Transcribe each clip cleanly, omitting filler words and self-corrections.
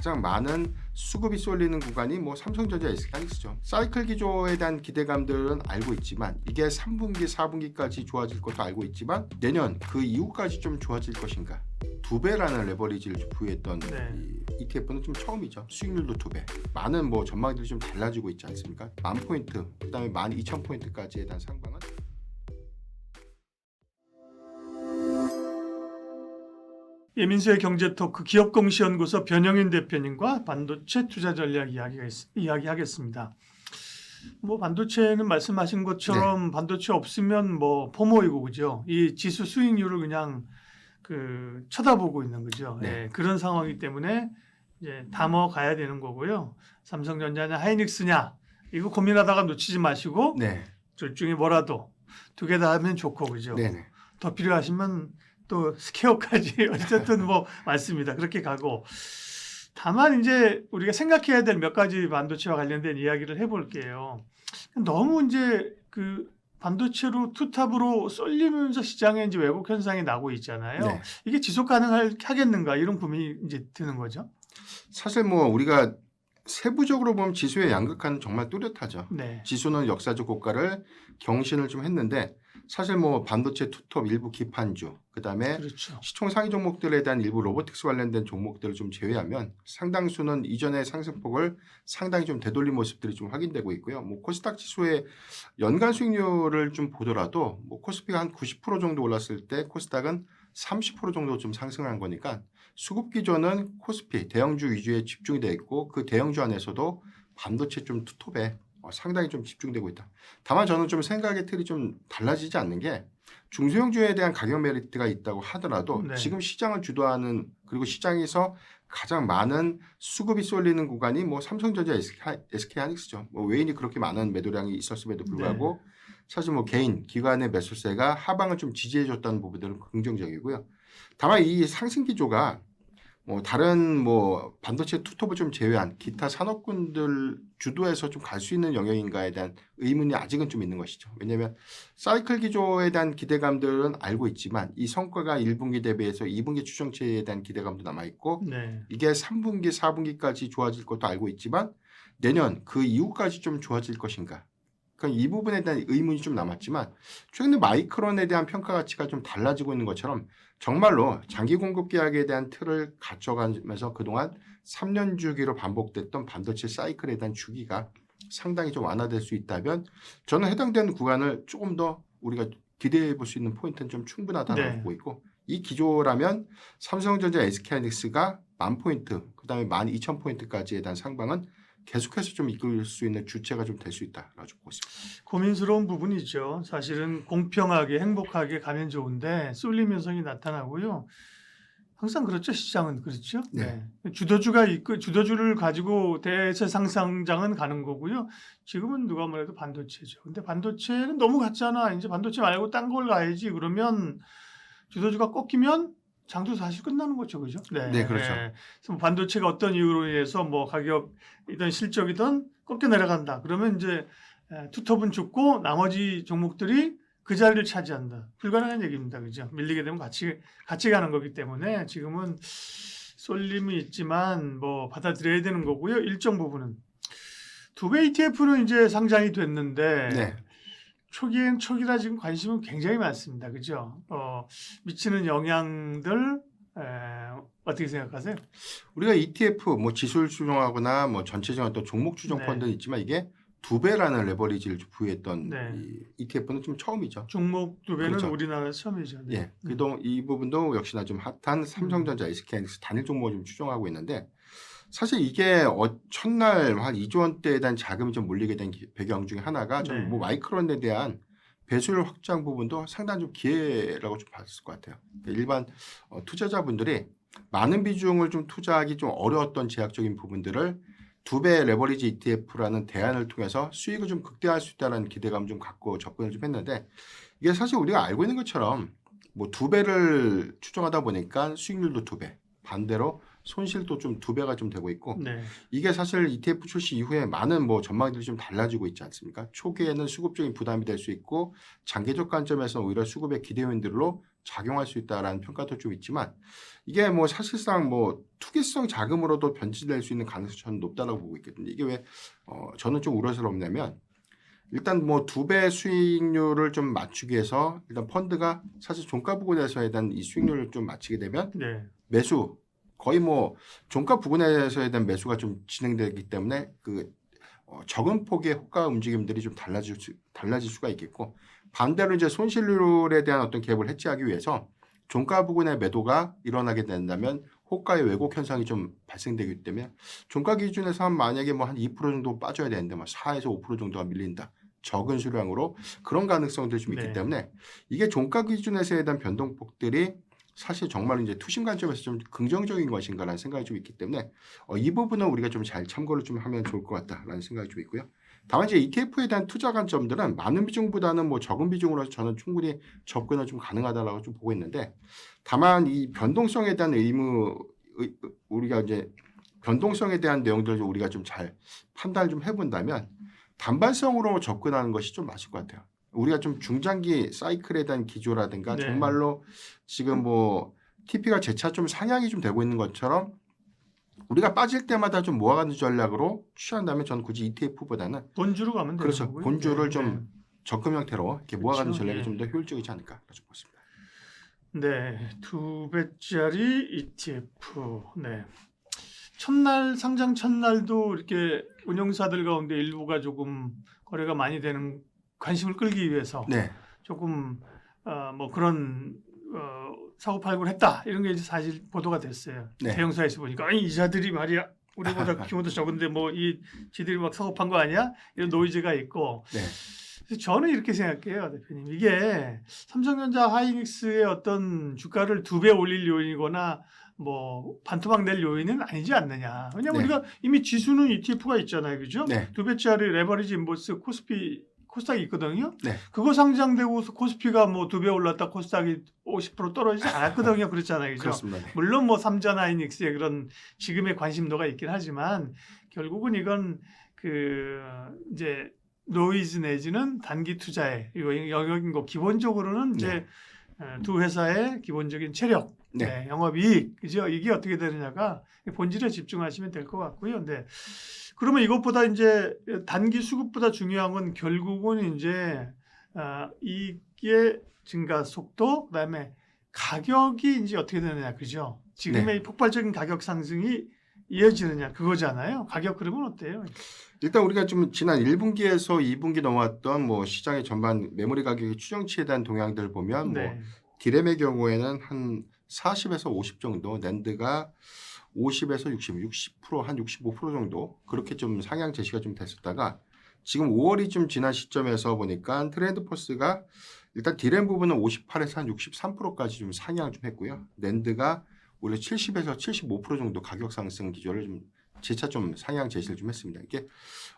가장 많은 수급이 쏠리는 구간이 뭐 삼성전자, SK하이닉스죠. 사이클 기조에 대한 기대감들은 알고 있지만 이게 3분기, 4분기까지 좋아질 것도 알고 있지만 내년 그 이후까지 좀 좋아질 것인가? 2배라는 레버리지를 부여했던 이 ETF는 좀 처음이죠. 수익률도 2배. 많은 뭐 전망들이 좀 달라지고 있지 않습니까? 10,000포인트, 그다음에 12,000포인트까지에 대한 상방은 예민수의 경제토크 기업공시연구소 변영인 대표님과 반도체 투자 전략 이야기하겠습니다. 뭐 반도체는 말씀하신 것처럼 반도체 없으면 뭐 포모이고 그죠? 이 지수 수익률을 그냥 쳐다보고 있는 거죠. 예, 그런 상황이기 때문에 이제 담어 가야 되는 거고요. 삼성전자냐 하이닉스냐 이거 고민하다가 놓치지 마시고 둘 중에 뭐라도 2개 다 하면 좋고 그죠? 더 필요하시면 또 스퀘어까지 어쨌든 뭐 많습니다. 그렇게 가고 다만 이제 우리가 생각해야 될 몇 가지 반도체와 관련된 이야기를 해볼게요. 너무 이제 반도체로 투탑으로 쏠리면서 시장에 이제 왜곡 현상이 나고 있잖아요. 이게 지속 가능하겠는가 이런 고민이 이제 드는 거죠. 사실 뭐 우리가 세부적으로 보면 지수의 양극화는 정말 뚜렷하죠. 지수는 역사적 고가를 경신을 좀 했는데 사실 뭐 반도체 투톱 일부 기판주 그다음에 시총 상위 종목들에 대한 일부 로보틱스 관련된 종목들을 좀 제외하면 상당수는 이전의 상승폭을 상당히 좀 되돌린 모습들이 좀 확인되고 있고요. 뭐 코스닥 지수의 연간 수익률을 좀 보더라도 뭐 코스피가 한 90% 정도 올랐을 때 코스닥은 30% 정도 좀 상승을 한 거니까 수급 기조는 코스피 대형주 위주에 집중이 되어 있고 그 대형주 안에서도 반도체 좀 투톱에 상당히 좀 집중되고 있다. 다만 저는 좀 생각의 틀이 좀 달라지지 않는 게 중소형주에 대한 가격 메리트가 있다고 하더라도 지금 시장을 주도하는 그리고 시장에서 가장 많은 수급이 쏠리는 구간이 뭐 삼성전자, SK하이닉스죠. 뭐 외인이 그렇게 많은 매도량이 있었음에도 불구하고 사실 뭐 개인 기관의 매수세가 하방을 좀 지지해줬다는 부분들은 긍정적이고요. 다만 이 상승 기조가 뭐 다른 뭐 반도체 투톱을 좀 제외한 기타 산업군들 주도해서 좀 갈 수 있는 영역인가에 대한 의문이 아직은 좀 있는 것이죠. 왜냐하면 사이클 기조에 대한 기대감들은 알고 있지만 이 성과가 1분기 대비해서 2분기 추정치에 대한 기대감도 남아있고 이게 3분기, 4분기까지 좋아질 것도 알고 있지만 내년 그 이후까지 좀 좋아질 것인가. 그러니까 이 부분에 대한 의문이 좀 남았지만 최근에 마이크론에 대한 평가 가치가 좀 달라지고 있는 것처럼 정말로 장기 공급 계약에 대한 틀을 갖춰가면서 그동안 3년 주기로 반복됐던 반도체 사이클에 대한 주기가 상당히 좀 완화될 수 있다면 저는 해당되는 구간을 조금 더 우리가 기대해 볼 수 있는 포인트는 좀 충분하다고 보고 있고 이 기조라면 삼성전자, SK하이닉스가 10,000포인트 그다음에 12,000포인트까지에 대한 상방은 계속해서 좀 이끌 수 있는 주체가 좀 될 수 있다라고 보고 있습니다. 고민스러운 부분이죠. 사실은 공평하게 행복하게 가면 좋은데 쏠림 현상이 나타나고요. 항상 그렇죠. 시장은 그렇죠. 주도주가 있고 주도주를 가지고 대세 상승장은 가는 거고요. 지금은 누가 뭐래도 반도체죠. 근데 반도체는 너무 갔잖아. 이제 반도체 말고 딴 걸 가야지. 그러면 주도주가 꺾이면 장도 사실 끝나는 거죠, 그죠? 그렇죠. 그래서 반도체가 어떤 이유로 인해서 뭐 가격이든 실적이든 꺾여 내려간다. 그러면 이제 투톱은 죽고 나머지 종목들이 그 자리를 차지한다. 불가능한 얘기입니다, 그죠? 밀리게 되면 같이 가는 거기 때문에 지금은 쏠림이 있지만 뭐 받아들여야 되는 거고요. 일정 부분은 2배 ETF는 이제 상장이 됐는데. 초기라 지금 관심은 굉장히 많습니다. 그죠? 미치는 영향들 어떻게 생각하세요? 우리가 ETF 뭐 지수를 추종하거나 뭐 전체적인 어떤 종목 추종 펀드는 있지만 이게 2배라는 레버리지를 부여했던 이 ETF는 좀 처음이죠. 종목 2배는 우리나라에서 처음이죠. 그동안 이 부분도 역시나 좀 핫한 삼성전자, SK하이닉스 단일 종목을 좀 추종하고 있는데 사실 이게 첫날 한 2조 원대에 대한 자금이 좀 몰리게 된 배경 중에 하나가 좀 뭐 마이크론에 대한 배수율 확장 부분도 상당히 좀 기회라고 좀 봤을 것 같아요. 일반 투자자분들이 많은 비중을 좀 투자하기 좀 어려웠던 제약적인 부분들을 2배 레버리지 ETF라는 대안을 통해서 수익을 좀 극대화할 수 있다는 기대감 좀 갖고 접근을 좀 했는데 이게 사실 우리가 알고 있는 것처럼 뭐 2배를 추정하다 보니까 수익률도 2배, 반대로 손실도 좀 2배가 좀 되고 있고 이게 사실 ETF 출시 이후에 많은 뭐 전망들이 좀 달라지고 있지 않습니까? 초기에는 수급적인 부담이 될 수 있고 장기적 관점에서 오히려 수급의 기대 요인들로 작용할 수 있다라는 평가도 좀 있지만 이게 뭐 사실상 뭐 투기성 자금으로도 변질될 수 있는 가능성이 저는 높다라고 보고 있거든요. 이게 왜 저는 좀 우려스럽냐면 일단 뭐 2배 수익률을 좀 맞추기 위해서 일단 펀드가 사실 종가 부근에서에 대한 이 수익률을 좀 맞추게 되면 네. 매수 거의 뭐 종가 부근에서에 대한 매수가 좀 진행되기 때문에 그 적은 폭의 호가 움직임들이 좀 달라질 수가 있겠고 반대로 이제 손실률에 대한 어떤 갭을 해지하기 위해서 종가 부근의 매도가 일어나게 된다면 호가의 왜곡 현상이 좀 발생되기 때문에 종가 기준에서 만약에 뭐 한 2% 정도 빠져야 되는데 뭐 4에서 5% 정도가 밀린다. 적은 수량으로 그런 가능성들이 좀 있기 네. 때문에 이게 종가 기준에서에 대한 변동폭들이 사실 정말 이제 투심 관점에서 좀 긍정적인 것인가라는 생각이 좀 있기 때문에 이 부분은 우리가 좀 잘 참고를 좀 하면 좋을 것 같다라는 생각이 좀 있고요. 다만 이제 ETF에 대한 투자 관점들은 많은 비중보다는 뭐 적은 비중으로 저는 충분히 접근을 좀 가능하다라고 좀 보고 있는데 다만 이 변동성에 대한 우리가 이제 변동성에 대한 내용들을 우리가 좀 잘 판단을 좀 해본다면 단발성으로 접근하는 것이 좀 맞을 것 같아요. 우리가 좀 중장기 사이클에 대한 기조라든가 네. 정말로 지금 뭐 TP가 재차 좀 상향이 좀 되고 있는 것처럼 우리가 빠질 때마다 좀 모아가는 전략으로 취한다면 저는 굳이 ETF보다는 본주로 가면 되는 그렇죠. 거고요. 본주를 네. 좀 적금 형태로 이렇게 모아가는 그렇죠. 전략이 예. 좀 더 효율적이지 않을까 싶습니다. 네, 2배짜리 ETF. 네. 첫날 상장 첫날도 이렇게 운용사들 가운데 일부가 조금 거래가 많이 되는 관심을 끌기 위해서 네. 조금 뭐 그런 사고 팔고를 했다 이런 게 이제 사실 보도가 됐어요. 네. 대형사에서 보니까 아니 이자들이 말이야 우리보다 규모도 적은데 뭐 이 지들이 막 사고 판 거 아니야 이런 노이즈가 있고. 네. 그래서 저는 이렇게 생각해요, 대표님. 이게 삼성전자 하이닉스의 어떤 주가를 2배 올릴 요인이거나 뭐 반토막 낼 요인은 아니지 않느냐. 왜냐하면 네. 우리가 이미 지수는 ETF가 있잖아요, 그죠? 네. 2배짜리 레버리지 인버스 코스닥이 있거든요. 네. 그거 상장되고 코스피가 뭐 2배 올랐다 코스닥이 50% 떨어지지 않았거든요. 그렇잖아요, 그죠? 그렇습니다. 네. 물론 뭐 삼전 하이닉스의 그런 지금의 관심도가 있긴 하지만 결국은 이건 그 이제 노이즈 내지는 단기 투자의 영역인 거 기본적으로는 이제 두 회사의 기본적인 체력, 네. 영업이익, 그죠? 이게 어떻게 되느냐가 본질에 집중하시면 될 것 같고요. 근데 그러면 이것보다 이제 단기 수급보다 중요한 건 결국은 이제 이익의 증가 속도, 그다음에 가격이 이제 어떻게 되느냐, 그죠? 지금의 폭발적인 가격 상승이 이어지느냐 그거잖아요. 가격 그러면 어때요? 일단 우리가 좀 지난 1분기에서 2분기 넘어왔던 뭐 시장의 전반 메모리 가격의 추정치에 대한 동향들을 보면 뭐 디램의 경우에는 한 40에서 50 정도, 낸드가 50에서 60%, 한 65% 정도 그렇게 좀 상향 제시가 좀 됐었다가 지금 5월이 좀 지난 시점에서 보니까 트렌드 포스가 일단 디램 부분은 58에서 한 63%까지 좀 상향 좀 했고요. 낸드가 원래 70에서 75% 정도 가격 상승 기조를 좀 재차 좀 상향 제시를 좀 했습니다. 이게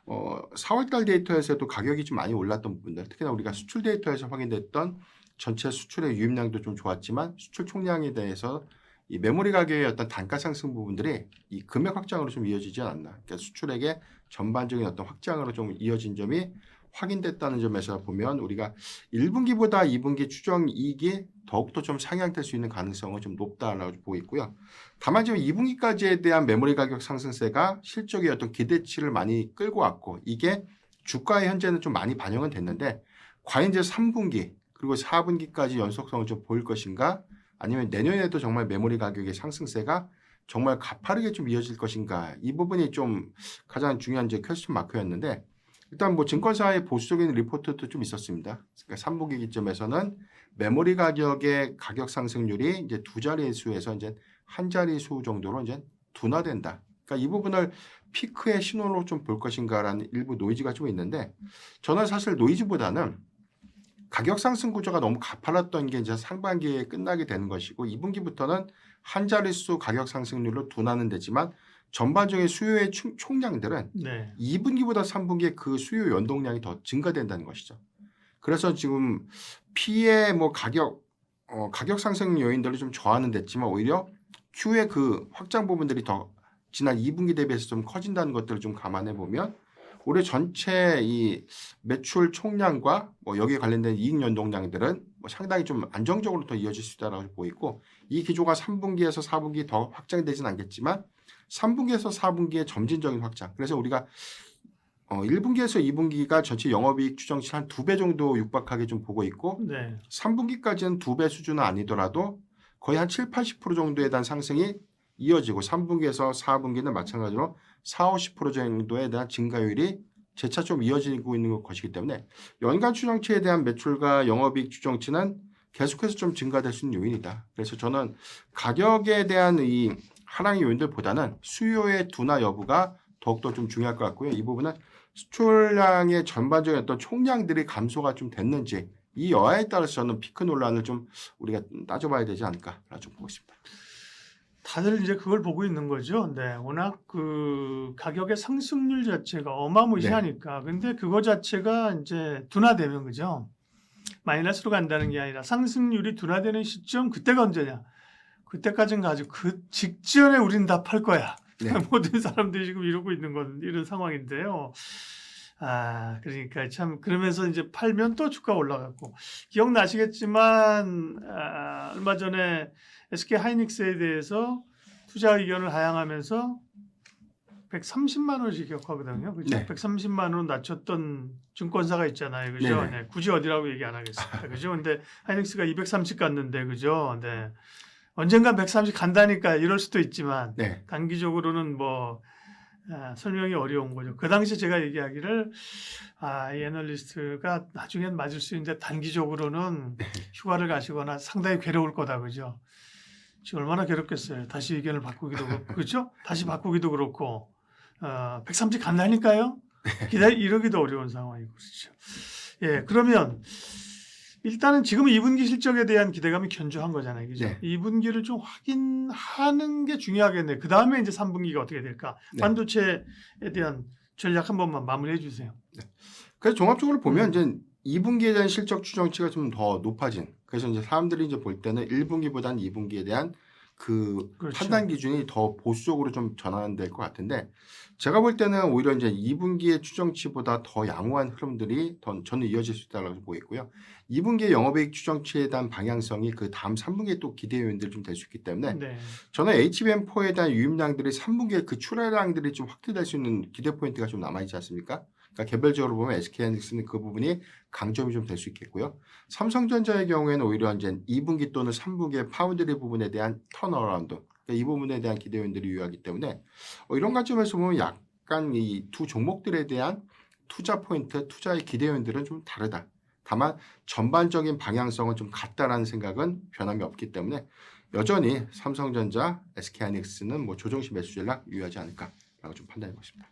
4월달 데이터에서도 가격이 좀 많이 올랐던 부분들, 특히나 우리가 수출 데이터에서 확인됐던 전체 수출의 유입량도 좀 좋았지만 수출 총량에 대해서 이 메모리 가격의 어떤 단가 상승 부분들이 이 금액 확장으로 좀 이어지지 않았나. 그러니까 수출액의 전반적인 어떤 확장으로 좀 이어진 점이 확인됐다는 점에서 보면 우리가 1분기보다 2분기 추정 이익이 더욱더 좀 상향될 수 있는 가능성은 좀 높다라고 보고 있고요. 다만 지금 2분기까지에 대한 메모리 가격 상승세가 실적의 어떤 기대치를 많이 끌고 왔고 이게 주가에 현재는 좀 많이 반영은 됐는데 과연 이제 3분기 그리고 4분기까지 연속성을 좀 보일 것인가 아니면 내년에도 정말 메모리 가격의 상승세가 정말 가파르게 좀 이어질 것인가 이 부분이 좀 가장 중요한 이제 퀘스천 마크였는데 일단 뭐 증권사의 보수적인 리포트도 좀 있었습니다. 그러니까 3분기 기점에서는 메모리 가격의 가격 상승률이 이제 두 자릿수에서 이제 한 자릿수 정도로 이제 둔화된다. 그러니까 이 부분을 피크의 신호로 좀 볼 것인가라는 일부 노이즈가 좀 있는데 저는 사실 노이즈보다는 가격 상승 구조가 너무 가팔랐던 게 이제 상반기에 끝나게 되는 것이고 2분기부터는 한 자릿수 가격 상승률로 둔화는 되지만 전반적인 수요의 총량들은 2분기보다 3분기에 그 수요 연동량이 더 증가된다는 것이죠. 그래서 지금 P의 뭐 가격 상승 요인들을 좀 저하는 됐지만 오히려 Q의 그 확장 부분들이 더 지난 2분기 대비해서 좀 커진다는 것들을 좀 감안해 보면 올해 전체 이 매출 총량과 뭐 여기에 관련된 이익 연동량들은 뭐 상당히 좀 안정적으로 더 이어질 수 있다라고 보이고 이 기조가 3분기에서 4분기 더 확장되지는 않겠지만 3분기에서 4분기의 점진적인 확장. 그래서 우리가 1분기에서 2분기가 전체 영업이익 추정치 한 2배 정도 육박하게 좀 보고 있고 3분기까지는 2배 수준은 아니더라도 거의 한 7, 80% 정도에 대한 상승이 이어지고 3분기에서 4분기는 마찬가지로 4, 50% 정도에 대한 증가율이 재차 좀 이어지고 있는 것이기 때문에 연간 추정치에 대한 매출과 영업이익 추정치는 계속해서 좀 증가될 수 있는 요인이다. 그래서 저는 가격에 대한 이 하락의 요인들보다는 수요의 둔화 여부가 더욱더 좀 중요할 것 같고요. 이 부분은 수출량의 전반적인 어떤 총량들이 감소가 좀 됐는지 이 여하에 따라서 저는 피크 논란을 좀 우리가 따져봐야 되지 않을까 좀 보고 있습니다. 다들 이제 그걸 보고 있는 거죠. 네, 워낙 그 가격의 상승률 자체가 어마무시하니까. 근데 그거 자체가 이제 둔화되면 그죠? 마이너스로 간다는 게 아니라 상승률이 둔화되는 시점 그때가 언제냐? 그때까지는 가지고 그 직전에 우린 다 팔 거야. 모든 사람들이 지금 이러고 있는 건 이런 상황인데요. 그러니까 참 그러면서 이제 팔면 또 주가 올라갔고 기억나시겠지만 얼마 전에 SK 하이닉스에 대해서 투자 의견을 하향하면서 130만 원씩 기억하거든요. 그죠? 130만 원 낮췄던 증권사가 있잖아요. 그죠? 네, 굳이 어디라고 얘기 안 하겠습니다. 그죠? 근데 하이닉스가 230 갔는데 그죠? 네. 언젠가 130 간다니까 이럴 수도 있지만 단기적으로는 뭐 설명이 어려운 거죠. 그 당시 제가 얘기하기를 이 애널리스트가 나중엔 맞을 수 있는데 단기적으로는 휴가를 가시거나 상당히 괴로울 거다. 그죠? 지금 얼마나 괴롭겠어요. 다시 의견을 바꾸기도 그렇고, 그렇죠? 다시 바꾸기도 그렇고 130 간다니까요. 이러기도 어려운 상황이고 그렇죠. 예, 그러면 일단은 지금 2분기 실적에 대한 기대감이 견조한 거잖아요. 그죠? 2분기를 좀 확인하는 게 중요하겠네요. 그 다음에 이제 3분기가 어떻게 될까? 반도체에 대한 전략 한 번만 마무리해 주세요. 그래서 종합적으로 보면 이제 2분기에 대한 실적 추정치가 좀 더 높아진. 그래서 이제 사람들이 이제 볼 때는 1분기보다는 2분기에 대한 그 판단 기준이 더 보수적으로 좀 전환될 것 같은데 제가 볼 때는 오히려 이제 2분기의 추정치보다 더 양호한 흐름들이 저는 이어질 수 있다고 보이고요. 2분기의 영업이익 추정치에 대한 방향성이 그 다음 3분기에 또 기대 요인들이 좀 될 수 있기 때문에 저는 HBM4에 대한 유입량들이 3분기에 그 출하량들이 좀 확대될 수 있는 기대 포인트가 좀 남아있지 않습니까? 그러니까 개별적으로 보면 SK하이닉스는 그 부분이 강점이 좀 될 수 있겠고요. 삼성전자의 경우에는 오히려 이제 2분기 또는 3분기의 파운드리 부분에 대한 턴어라운드, 그러니까 이 부분에 대한 기대 요인들이 유효하기 때문에 이런 관점에서 보면 약간 이 두 종목들에 대한 투자 포인트, 투자의 기대 요인들은 좀 다르다. 다만 전반적인 방향성은 좀 같다라는 생각은 변함이 없기 때문에 여전히 삼성전자, SK하이닉스는 뭐 조정시 매수 전략 유효하지 않을까라고 좀 판단해 보겠습니다.